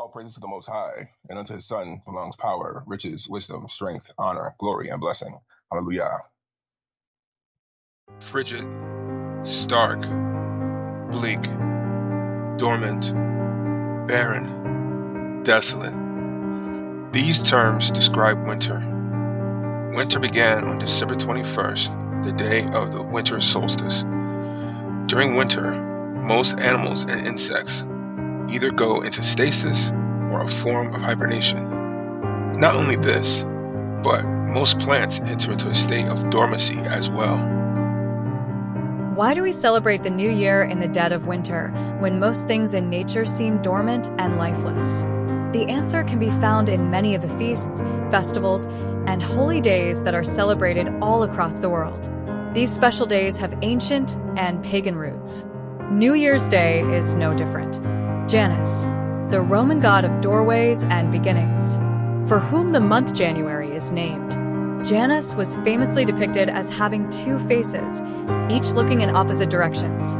All praises to the Most High, and unto his Son belongs power, riches, wisdom, strength, honor, glory, and blessing. Hallelujah. Frigid, stark, bleak, dormant, barren, desolate. These terms describe winter. Winter began on December 21st, the day of the winter solstice. During winter, most animals and insects either go into stasis or a form of hibernation. Not only this, but most plants enter into a state of dormancy as well. Why do we celebrate the new year in the dead of winter, when most things in nature seem dormant and lifeless? The answer can be found in many of the feasts, festivals, and holy days that are celebrated all across the world. These special days have ancient and pagan roots. New Year's Day is no different. Janus, the Roman god of doorways and beginnings, for whom the month January is named. Janus was famously depicted as having two faces, each looking in opposite directions.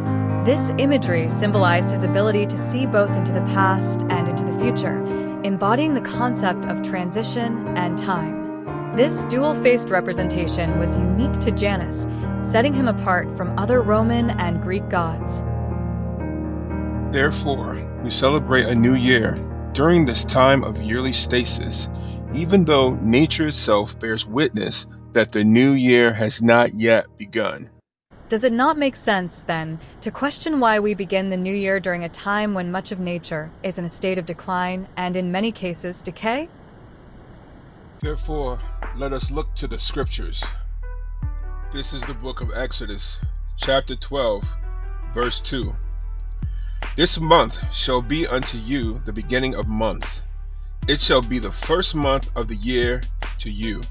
This imagery symbolized his ability to see both into the past and into the future, embodying the concept of transition and time. This dual-faced representation was unique to Janus, setting him apart from other Roman and Greek gods. Therefore, we celebrate a new year during this time of yearly stasis, even though nature itself bears witness that the new year has not yet begun. Does it not make sense, then, to question why we begin the new year during a time when much of nature is in a state of decline and, in many cases, decay? Therefore, let us look to the scriptures. This is the book of Exodus, chapter 12, verse 2. This month shall be unto you the beginning of months. It shall be the first month of the year to you.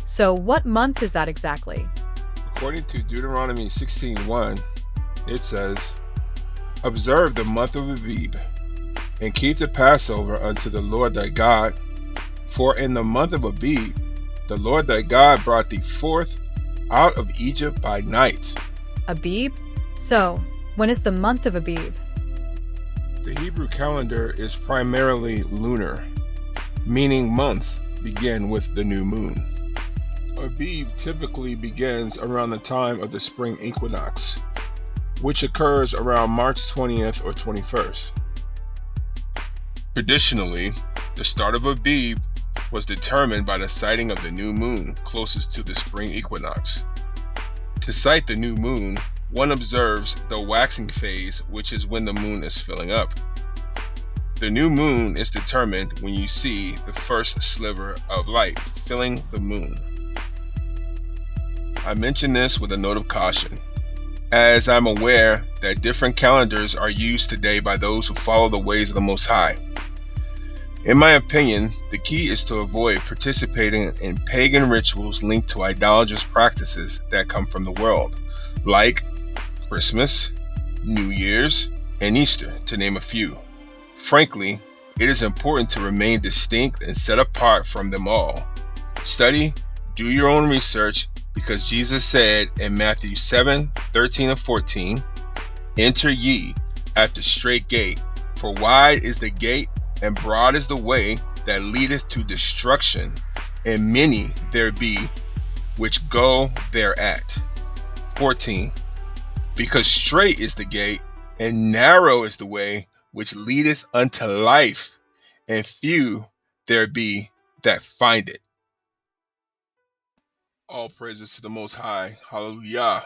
So what month is that exactly? According to Deuteronomy 16:1, it says, Observe the month of Abib, and keep the Passover unto the Lord thy God. For in the month of Abib, the Lord thy God brought thee forth out of Egypt by night. Abib? So, when is the month of Abib? The Hebrew calendar is primarily lunar, meaning months begin with the new moon. Abib typically begins around the time of the spring equinox, which occurs around March 20th or 21st. Traditionally, the start of Abib was determined by the sighting of the new moon closest to the spring equinox. To sight the new moon, one observes the waxing phase, which is when the moon is filling up. The new moon is determined when you see the first sliver of light filling the moon. I mention this with a note of caution, as I'm aware that different calendars are used today by those who follow the ways of the Most High. In my opinion, the key is to avoid participating in pagan rituals linked to idolatrous practices that come from the world, like Christmas, New Year's, and Easter, to name a few. Frankly, it is important to remain distinct and set apart from them all. Study, do your own research, because Jesus said in Matthew 7:13 and 14, Enter ye at the strait gate, for wide is the gate and broad is the way that leadeth to destruction, and many there be which go thereat. 14. Because strait is the gate, and narrow is the way which leadeth unto life, and few there be that find it. All praises to the Most High. Hallelujah.